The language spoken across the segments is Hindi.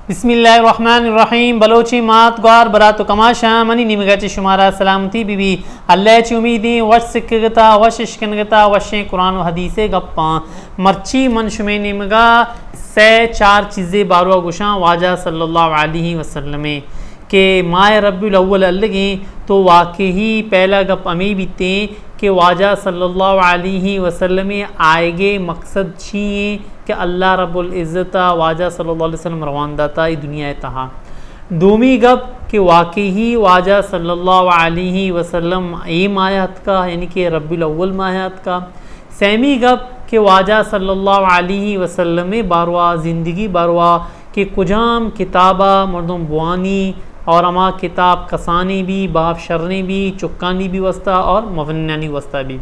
बिस्मिल्लाहिर्रहमानिर्रहीम बलोची मात ग्वार बरात कमाशा मनी निमगाची शुमारा सलामती बीबी अल्लाह ची उम्मीदी वश सिक्कता वश इश्कनगता वशे कुरान हदीसे गप्पा मर्ची मन शुमे निमगा से चार चीज़ें बारवा गुशा वाजा सल्लल्लाहु अलैहि वसल्लम के माए रब्बिल अव्वल अलगी तो वाकई पहला गप अमी बीते कि वाजा सल्लल्लाहु अलैहि वसल्लम आएगे मकसद छिए कि अल्लाह रब्बुल इज़्ज़त वाजा सल्लल्लाहु अलैहि वसल्लम रवानदा था ये दुनिया तहा दूमी गप कि वाकई वाजा सल्लल्लाहु अलैहि वसल्लम ए मायात का यानी कि रब्बिल अव्वल मायात का सेमी गप कि वाजा सल्लल्लाहु अलैहि वसल्लम बारवा ज़िंदगी बारवा कि कुजाम किताबा मर्दम बुआनी और अमा किताब कसानी भी बाप शरने भी चुक्कानी भी वस्ता और मवन्नानी वस्ता भी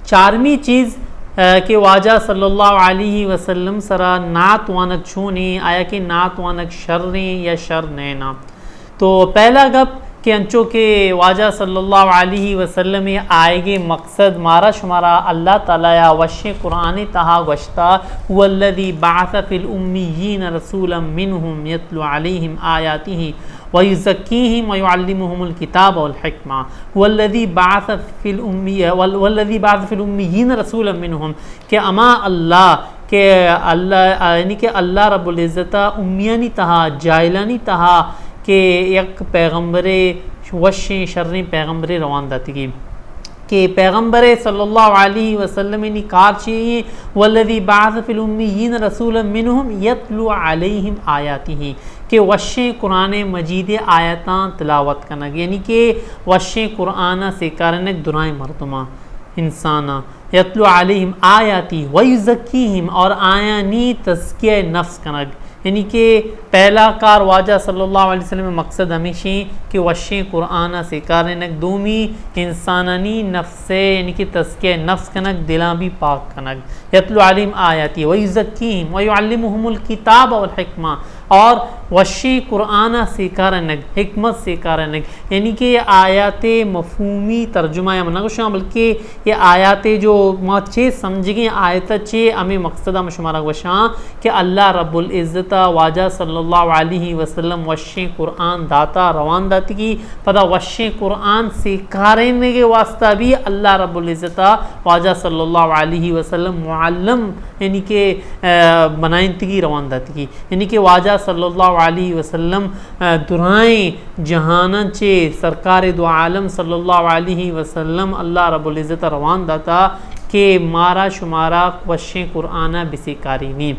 चारमी चीज़ कि वाजा सल्लल्लाहु अलैहि वसल्लम सरा नात वानक छूने आया कि नात वानक शर्ने या शर नैना। तो पहला गप कि अंचो के वाजा सल्लल्लाहु अलैहि वसल्लम आएगे मकसद मारा शुमारा अल्लाह ताला या वश्य कुरान तहा वश्ता वल्लज़ी बअस फिल उम्मिय्यीन रसूलन मिनहुम यतलू अलैहिम आयातिही व युज़क्कीहिम व युअल्लिमुहुमुल किताब वल हिकमा वल्लज़ी बअस फिल उम्मिय्यीन रसूलन मिनहुम के अमा अल्लाह के अल्लाह यानी कि अल्लाह रब्बुल इज़्ज़त उम्मियानी तहा जाइलानी तहा के एक पैगम्बरे वश शर्री पैगम्बरे रवानदाती के पैगम्बर सल्लल्लाहु अलैहि वसल्लम ने कार चाहिए वल्लज़ी बअस फिल उम्मिय्यीन रसूलन मिनहुम यतलू अलैहिम आयातिही के वश कुरान मजीद आयतां तिलावत करना यानी कि वश कुरान से कारण दुराए मरतमा इंसाना यतलू अलैहिम आयाती व युज़क्कीहिम और आयानी तज़किया नफ्स कनक यानी कि पहला कार वाजा सल्लल्लाहु अलैहि वसल्लम मकसद हमेशा कि वशे कुरान से कारनक दूमी इंसानी नफ्स यानी कि तज़किया नफ्स कनक दिला भी पाक कनक यतलू अलैहिम आयाती व युज़क्कीहिम व युअल्लिमुहुमुल किताब वल हिकमा और वशी कुरान से कारनक हिकमत से कारनक यानी कि आयात मफहूमी तर्जुमा या मना गुशा बल्कि ये आयात जो चे समझ गए आयत चे हमें मकसद हम शुमारा गुशा कि अल्लाह रब्बुल इज़्ज़त वाजा सल्लल्लाहु अलैहि वसल्लम वशे कुरान दाता रवान दाती की पता वशे कुरान से कारने के वास्ता भी अल्लाह रब्बुल इज़्ज़त वाजा सल्लल्लाहु अलैहि वसल्लम मुअल्लम यानी कि बनाइंतगी रवान दाती की यानी कि वाजा सल्लल्लाहु अलैहि वसल्लम दुराएं जहाना चे सरकार दो आलम सल्लल्लाहु अलैहि वसल्लम अल्लाह रब्बुल इज़्ज़त रवान दाता के मारा शुमारा वशे कुरान बिसिकारी नी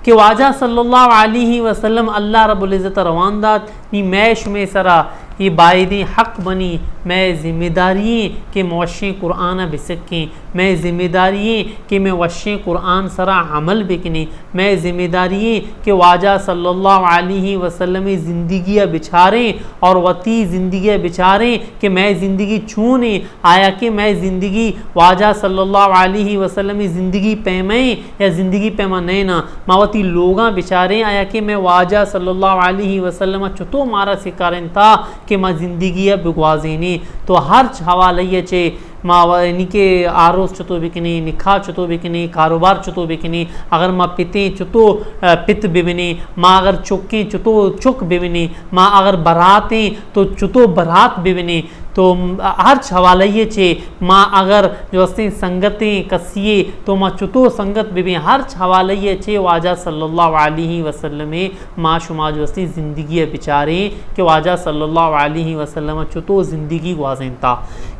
कि वाजा सल्लल्लाहु अलैहि वसल्लम अल्लाह रब्बुल इज़्ज़त रवान दात नी मैश में सरा ये बायदी हक़ बनी मैं ज़िम्मेदारी कि वशे कुरान बिसकें मैं ज़िम्मेदारी कि मैं वशे कुरान सरा अमल बिकने मैं ज़िम्मेदारी कि वाजा सल्लल्लाहु अलैहि वसल्लम ज़िंदगियाँ बिछारें और वती ज़िंदगियाँ बिछारें कि मैं ज़िंदगी छूने आया कि मैं ज़िंदगी वाजा सल्लल्लाहु अलैहि वसल्लम ज़िंदगी पैमें या ज़िंदगी पैमा नैना मावती लोगा बिचारें आया कि मैं वाजा सल्लल्लाहु अलैहि वसल्लम चुतो मारा सिकारन था कि माँ ज़िंदगी बिगवाजीनी तो हर हवाले चे माँ यानी कि आरोस चुतो बिकनी निखा चुतो बिकनी कारोबार चुतो बिकनी अगर माँ पितें चुतो पित बिबनी माँ अगर चुकें चुतो चुक बिबनी माँ अगर बरातें तो चुतो बरात बिबनी तो हर हवाले चे माँ अगर जो अस्ते संगतें कसिए तो माँ चुतो संगत बिबी हर हवाले चे वाजा सल्लल्लाहु अलैहि वसल्लम माँ शुमा जो अस्ते ज़िंदगी बिचारे कि वाजा सल्लल्लाहु अलैहि वसल्लम चुतो ज़िंदगी वाजें था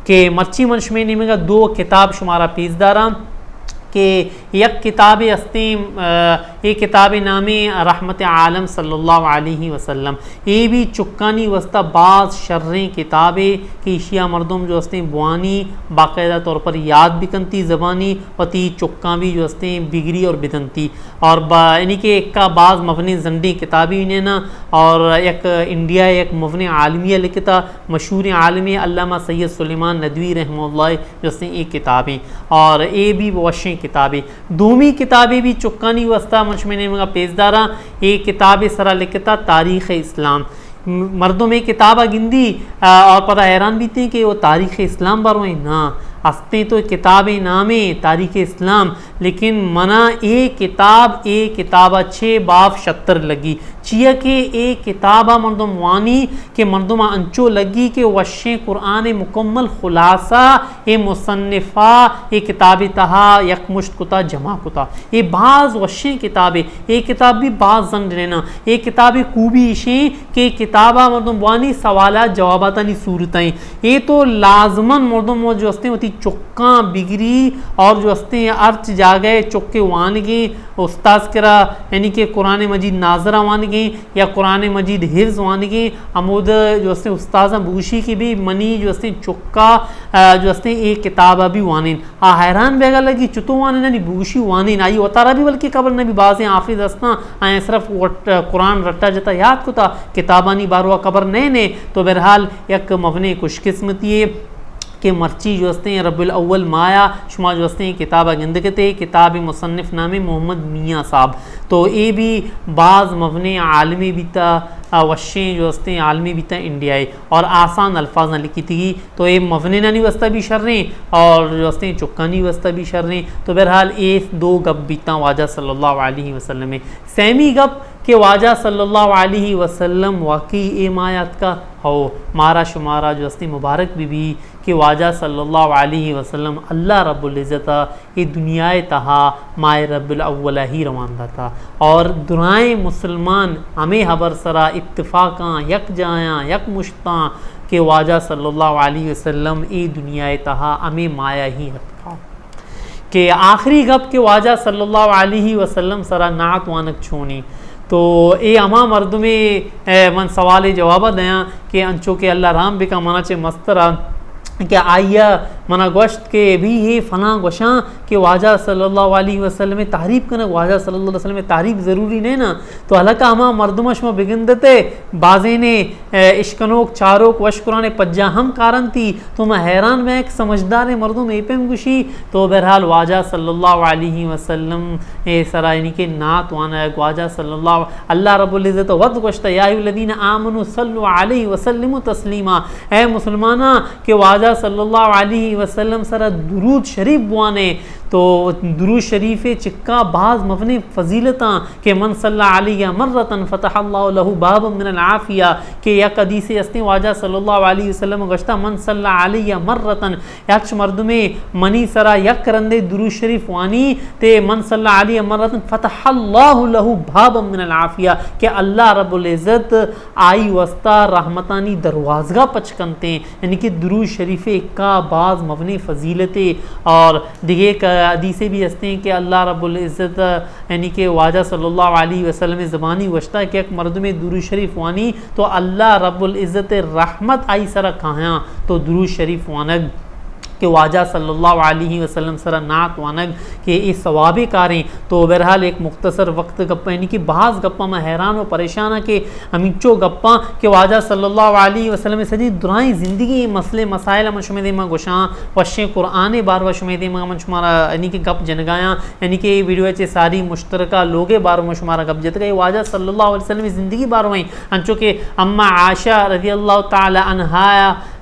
कि मर्ची मंश में निमेगा दो किताब शुमारा पीसदारा कि एक किताब अस्तीम ये किताब नामे रहमत आलम सल्लल्लाहु अलैहि वसल्लम ये भी चुक्कानी वस्ता बाज़ शर्रें किताबें कि शिया मर्दम जो अस्ते बुआनी बाकायदा तौर पर याद भी कनती ज़बानी पति चुक्का भी जो अस्ते बिगड़ी और बिदनती और यानी कि एक का बाज़ मफनी जंडी किताबी ने ना और एक इंडिया एक मफनी आलमिया लिखता मशहूर आलमी अल्लामा सैयद सुलेमान नदवी रहमतुल्लाह जो अस्ते एक किताबें और ये भी वशें किताबें दूमी किताबें भी चुक्कानी वस्ता मशमने में पेशदारा एक किताब सरा लिखता तारीख़ इस्लाम मर्दों में किताब गिंदी और पता हैरान भी थे कि वो तारीख़ इस्लाम बारों ना हस्ते तो किताब नामे तारीख इस्लाम, लेकिन मना ए किताब 6 बाब 76 लगी चिया के ए किताबा मरदम वानी के मरदमा अंचो लगी के वशे कुरान मुकम्मल खुलासा ए मुसन्निफा ए किताब तहा यकमुश्त कुता जमा कुता ए बाज़ वशे किताबे ए किताब भी बाज़ जन लेना ए किताब खूबी इशे के किताबा मरदम वानी सवाला जवाबातानी सूरताएं ये तो लाजमन मरदम जो हस्ते होती चुक्का बिगरी और जो हस्ते अर्च जा गए चुक्के वानगी उस्ताद करा यानी कि कुरान मजीद नाजरा वानगी या कुरान मजीद हिफ्ज़ वानगी अमूद जो हस्ते उस्ताद बूशी की भी मनी जो हस्ते चुक्का जो हस्ते एक किताब भी वानिन हैरान बेगा लगी चुतो वाने ना बूशी वानिन आई उतारा भी बल्कि कबर ने भी बाज़ हाफिज हस्ता आए सिर्फ कुरान रट्टा जता याद कुता किताबानी बारवा कबर ने तो बहरहाल एक मवने खुशकिस्मती है कि मर्ची जो हस्ते हैं रब्बुल अव्वल माया शुमा जो हस्ते हैं किताब गंदगते किताब मुसन्निफ नामे मोहम्मद मियाँ साहब तो ये भी बाज़ मवने आलमी बीता वशें जो हस्ते हैं आलमी बीता इंडियाई और आसान अल्फाज ना लिखी थी तो ये मवने ना नहीं वस्ता भी शर्रें और जो हस्ते हैं चुक्का नहीं वस्ता भी शर्रें तो बहरहाल ये 2 गप बीता वाजा सल्लल्लाहु अलैहि वसल्लम में सहमी गप के वाजा सल्लल्लाहु अलैहि वसल्लम वाकई ए मायात का हो मारा शुमारा जो हस्ती मुबारक भी कि वाजा सल्लल्लाहु अलैहि वसल्लम अल्लाह रब्बुल इज़्ज़त ये दुनियाए तहा माए रब्बुल अव्वल ही रवानदा था और दुराए मुसलमान हमें हबर सरा इत्तफाक़ां यक जायां यक मुश्ता के वाजा सल्लल्लाहु अलैहि वसल्लम ये दुनियाए तहा हमें माया ही हत्का के आखिरी गप के वाजा सल्लल्लाहु अलैहि वसल्लम सरा नात वानक छोनी तो ये अमा मर्द में मन सवाल जवाब दया कि अंचो के अल्लाह राम बिका मना चे मस्तरा क्या आइया मना गोश्त के भी ये फ़ना गोशा कि वाजा सल्लल्लाहु अलैहि वसल्लम में तारीफ़ करना वाजा सल्लल्लाहु अलैहि वसल्लम में तारीफ़ ज़रूरी नहीं ना तो हल्का हमा मर्दमश में बिगन देते बाज़े ने इश्कनोक चारोक वशकुरान पज्जा हम कारण थी तो मैं हैरान में एक समझदार मर्दों में पेम गुशी तो बहरहाल वाजा सल्लल्लाहु अलैहि वसल्लम ए सरा यानी कि नात वाना वाजा सल्लल्लाहु अल्लाह रब्बुल इज़्ज़त वद गोश्त या अय्युहल्लज़ीना आमनु सल्लु अलैहि वसल्लिमु तस्लीमा ए मुसलमाना के वाजा सल्लल्लाहु अलैहि वसल्लम सरा दुरूद शरीफ बुआने तो दुरूद शरीफ चिक्का बाज़ मफने फ़जीलता के मन सल्ला अलैहि मर्रतन फ़तहल्लाहु लहू बाब मिनल आफ़िया के या हदीस अस्ते वाजा सल्लल्लाहु अलैहि वसल्लम गश्ता मन सल्ला अलैहि मर्रतन यक्ष मर्दमे मनी सरा यक करंदे दुरूद शरीफ वानी ते मन सल्ला अलैहि मर्रतन फ़तहल्लाहु लहू बाब मिनल आफ़िया के अल्लाह रब्बुल इज़्ज़त आई वस्ता रहमतानी दरवाज़ा पचकनते यानी कि दुरूद शरीफ का बाज़ मफने फ़जीलतें और दिगे का हदीसें भी हंसते हैं कि अल्लाह रब्बुल इज़्ज़त यानी कि वाजा सल्लल्लाहु अलैहि वसल्लम ज़बानी वश्ता कि एक मर्द में दुरूद शरीफ वानी तो अल्लाह रब्बुल इज़्ज़त रहमत आई सरा कहाँ तो दुरूद शरीफ वानग कि वाजा सल्लल्लाहु अलैहि वसल्लम सरा नात वानग कि ये सवाबे कारें तो बहरहाल एक मुख्तसर वक्त गप्पा यानी कि बाज़ गप्पा में हैरान व परेशान है कि अमीचो गप्पा कि वाजा सल्लल्लाहु अलैहि वसल्लम सदी दुराई ज़िंदगी मसले मसाइल मशुमेद में गुशां वशे कुरान बार वशुमेद में मन शुमारा यानी कि गप जनगाया यानी कि वीडियो चे सारी मुश्तरका लोगे बार में शुमारा गप जत गए वाजा सल्लल्लाहु अलैहि वसल्लम ज़िंदगी बार वहीं अंचो के अम्मा आयशा रज़ियल्लाहु ताला अन्हा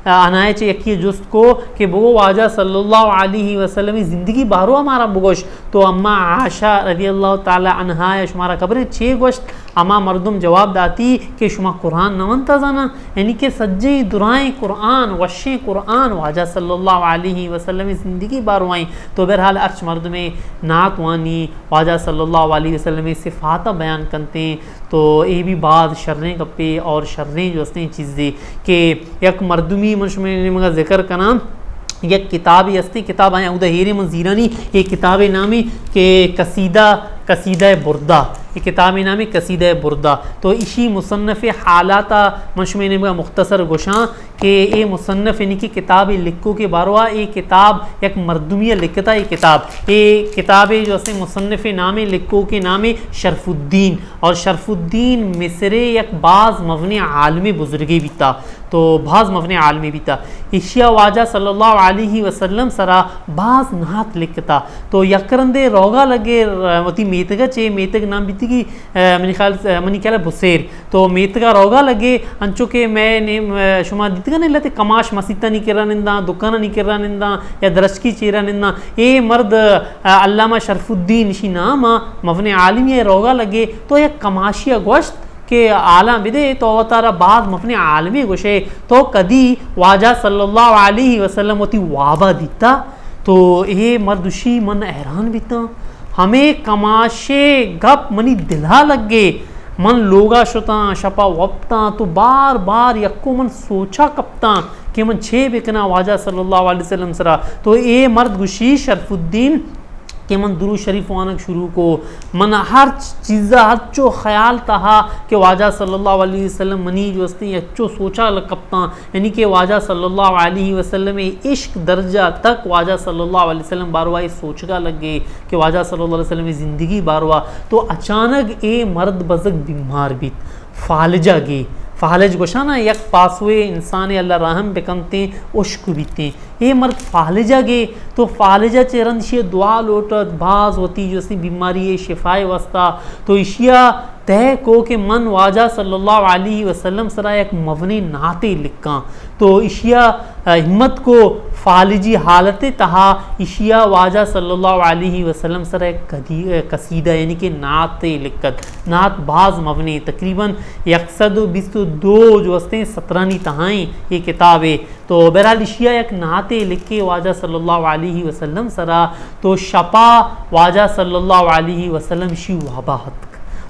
अनाए चे यकी जुस्त को कि वो वाजा सल्लल्लाहु अलैहि वसल्लम ज़िंदगी बारो हमारा बुगोश तो अम्मा आयशा रज़ियल्लाहु ताला अन्हा शुमारा खबर छे गोश्त अमा मर्दुम जवाब दाती कि शुमा कुरान नवन तजाना यानी कि सज्जे दुराएं कुरान वशे कुरान वाजा सल्लल्लाहु अलैहि वसल्लम ज़िंदगी बारो आई तो बहरहाल अर्च मर्द में नात वानी वाजा सल्लल्लाहु अलैहि वसल्लम सिफ़ात बयान करते तो ये भी बाद शर्रें गप्पे और शर्रें जो हस्ते चीज़ें कि यक मर्दुमी मुश्में मगर ज़िक्र करना यक किताब हस्ती किताब आया उदा हेरे मंजीरानी ये किताब नामी के कसीदा बुर्दा ये किताब नामी कसीदा बुर्दा तो इसी मुसन्नफ़ हालाता मशमेन का मुख्तसर गुशां कि ये मुसन्नफ़ यानी कि किताब लिखो के बारवा ये किताब एक मरदुमिया लिखता ये किताब जो से मुसन्नफ़ नामे लिखो के नामे शरफुद्दीन और शरफुद्दीन मिस्रे एक बाज़ मवने आलमी बुजुर्गे बीता तो बाज़ मवने आलमी बीता इशिया वाजा सल्लल्लाहु अलैहि वसल्लम सरा बाज़ नात लिखता तो यकरंदे रोगा लगे वती मेतगा चे मेतग नाम बीती की मेरे ख्याल मनी क्या बुसेर तो मेतगा रोगा लगे अंचो के मैंने शुमा दी इतने लते कमाश मसीता नहीं कर निंदा दुकान नहीं कर निंदा या दरचकी चेरा निंदा ए मर्द अल्लामा शरफुद्दीन इसी नाम मफने आलिम ये रोगा लगे तो ये कमाशिया गोश्त के आला बिदे तो अवतारा बाद मफने आलमी गोशे तो कदी वाजा सल्लल्लाहु अलैहि वसल्लम होती वाबा दिता तो ये मर्दुशी मन हैरान बीता हमें कमाशे गप मनी दिला लग गे मन लोगा शुता शपा वपता तो बार बार यक्को मन सोचा कपता कि मन छे बिकना वाजा सल्लल्लाहु अलैहि वसल्लम सरा तो ये मर्द गुशी शरफुद्दीन कि मन दुरूद शरीफ वानक शुरू को मन हर चीज़ा हर चो ख्याल तहा कि वाजा सल्लल्लाहु अलैहि वसल्लम मनी जो अस्ती अच्छो सोचा लकपता यानी कि वाजा सल्लल्लाहु अलैहि वसल्लम इश्क दर्जा तक वाजा सल्लल्लाहु अलैहि वसल्लम बारवा सोचगा लग गए कि वाजा सल्लल्लाहु अलैहि वसल्लम ज़िंदगी बारवा तो अचानक ए मर्द बजक बीमार बीत फालजा गे फालज गोशाना यक पासवे इंसान अल्लाह रहम बेकमते उश्क बीते ये मर्द फालजा गे तो फालजा चेरन शे दुआ लोटत बाज होती जो सी बीमारी है शिफाए वस्ता तो इशिया तय को के मन वाजा सल्लल्लाहु अलैहि वसल्लम सरा एक मवनी नाते लिखा तो इशिया हिम्मत को फालिजी हालत तहा इशिया वाजा सल्लल्लाहु अलैहि वसल्लम सरा एक कसीदा यानी कि नाते लिखत नात बाज मवनी तकरीबन 122 जो हस्ते 17 तहाई ये किताब है तो बहरहाल इशिया एक नाते लिख के वाजा सल्लल्लाहु अलैहि वसल्लम सरा तो शपा वाजा सल्लल्लाहु अलैहि वसल्लम शी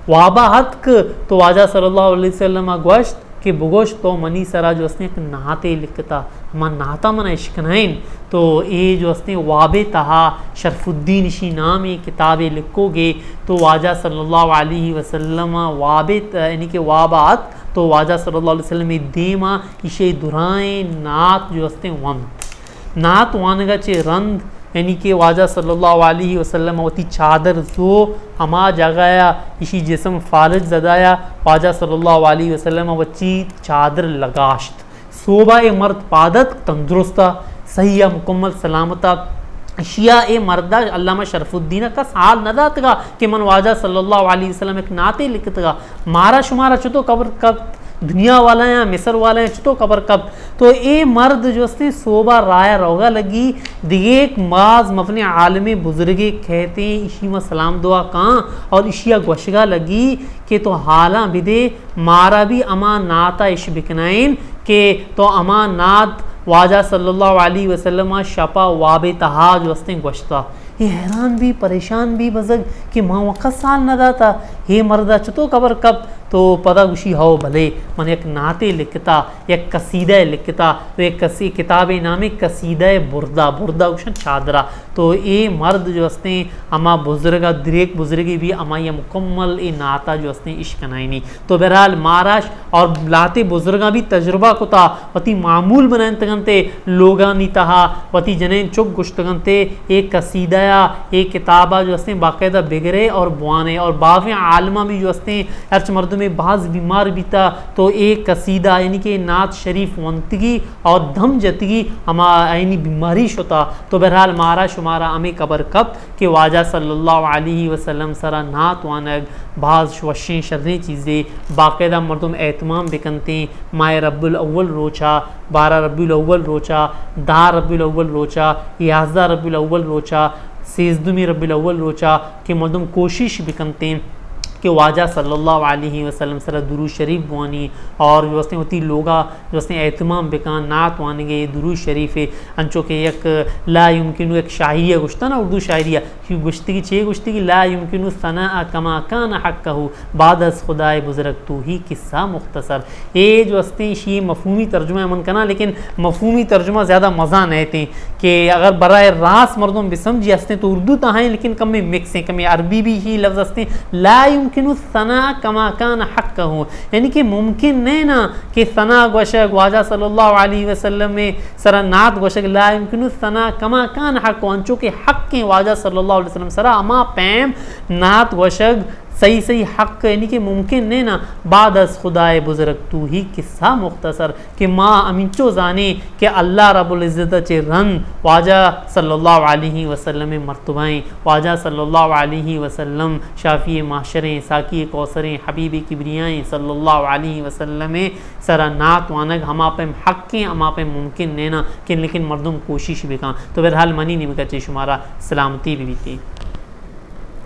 वाबा हतक तो वाजा सल्लल्लाहु अलैहि वसल्लम गोश्त के बुगोश तो मनी सरा जो उसने एक नहाते लिखता मन नहाता मन इश्कनाइन तो ये जो उसने वाबे तहा शरफुद्दीन इसी नाम ये किताबें लिखोगे तो वाजा सल्लल्लाहु अलैहि वसल्लम वाबे यानी कि वाबात तो वाजा सल्लल्लाहु अलैहि वसल्लम देमा इशे दुराएं नात जो उसने वंत नात वानगा चे रंद यानी कि वाजा सल्लल्लाहु अलैहि वसल्लम होती चादर जो हमा जगाया इसी जिसम फालज जदाया वाजा सल्लल्लाहु अलैहि वसल्लम वच्ची चादर लगाश्त सोबा ए मर्द पादत तंदुरुस्ता सही मुकम्मल सलामता शिया ए मर्दा अल्लामा शरफुद्दीन का साल नदातगा कि मन वाजा सल्लल्लाहु अलैहि वसल्लम एक नाते लिखतगा मारा शुमारा चुतो कब्र कब दुनिया वाला या मिस्र वाला चुतो कबर कब तो ये मर्द जो उसने सोबा राया रोगा लगी दिएक माज मफने आलमी बुजुर्गे कहते हैं इशी में सलाम दुआ कहाँ और इशिया गोशगा लगी कि तो हाला बिदे मारा भी अमा नाता इश बिकनाइन के तो अमा नात वाजा सल्लल्लाहु अलैहि वसल्लम शपा वाबे तहा जो उसने गोश्ता ये हैरान भी परेशान भी बजग कि माँ वक़्त साल न दाता हे मर्दा चुतो कबर कब तो पता गुशी हो भले मन एक नाते लिखता एक कसीदा लिखता तो एक किताब नाम कसीदा बुर्दा उशन चादरा तो ये मर्द जो हंसते अमा बुजुर्गा दरेक बुजुर्गी भी अमा ये मुकम्मल ये नाता जो हंसते इश्क नाइनी तो बहरहाल महाराज और लाते बुजुर्गा भी तजुर्बा कुता वती मामूल बनाए तगनते लोगा नी तहा वती जने चुक गुश्तगनते एक कसीदा एक किताबा जो हंसते बाकायदा बिगड़े और बुआने और बाफ़ आलमा भी जो हंसते अर्च मर्द में बाज बीमार बीता तो एक कसीदा यानी कि नात शरीफ वंतगी और धम जतगी हमा यानी बीमारी शुता तो बहरहाल मारा शुमारा अमे कबर कब कि वाजा सल्लल्लाहु अलैहि वसल्लम सरा नात वानग बाज वशें शर्रें चीज़ें बाकायदा मर्दम एहतमाम बिकनते माए रब्बुल अव्वल रोचा 12 रब्बुल अव्वल रोचा 10 रब्बुल अव्वल रोचा 11 रब्बुल अव्वल रोचा 16 रब्बुल अव्वल रोचा कि मर्दम कोशिश बिकनते कि वाजा सल्लल्लाहु अलैहि वसल्लम सरा दुरूद शरीफ बुआनी और व्यवस्था होती लोगा व्यवस्था एहतमाम बेकान नात वानगे दुरूद शरीफ अंचो के एक ला युमकिनु एक शायरिया गुश्ता ना उर्दू शायरिया गुश्ती छे गुश्ती ला युमकिनु सना कमा कान हक़्क़हु बाद अज़ खुदाए बुज़ुर्ग तू ही किस्सा मुख्तसर ये जो हस्ते शी मफहूमी तर्जुमा मन कना लेकिन मफहूमी तर्जुमा ज़्यादा मज़ा नहीं थे कि अगर बराए रास मर्दों बेसमझी हंसते तो उर्दू तो हैं लेकिन कम में मिक्स हैं कम में अरबी भी ही लफ्ज़ हंसते ला युमकिनु सना कमा कान हक़्क़हु यानी कि मुमकिन नहीं ना कि सना गोशक वाजा सल्लल्लाहु अलैहि वसल्लम में सरा नात गोशक ला युमकिनु सना कमा कान हक़्क़हु अंचो के हक़ के वाजा सल्लल्लाहु अलैहि वसल्लम सरा अमा पैम नात गोशक सही सही हक़ यानी कि मुमकिन ने ना बाद अज खुदाए बुज़ुर्ग तू ही किस्सा मुख्तसर कि माँ अमिंचो जाने कि अल्लाह रब्बुल इज़्ज़त चे रन वाजा सल्लल्लाहु अलैहि वसल्लम मरतबाएँ वाजा सल्लल्लाहु अलैहि वसल्लम शाफ़ी माशरें साकी कौसरें हबीब किबरियाएँ सल्लल्लाहु अलैहि वसल्लम सरा नात वानग हमा पे हक़ हमा पे मुमकिन ने ना कि लेकिन मर्दुम कोशिश भी कहाँ तो बहरहाल मनी नहीं बचे शुमारा सलामती भी थी।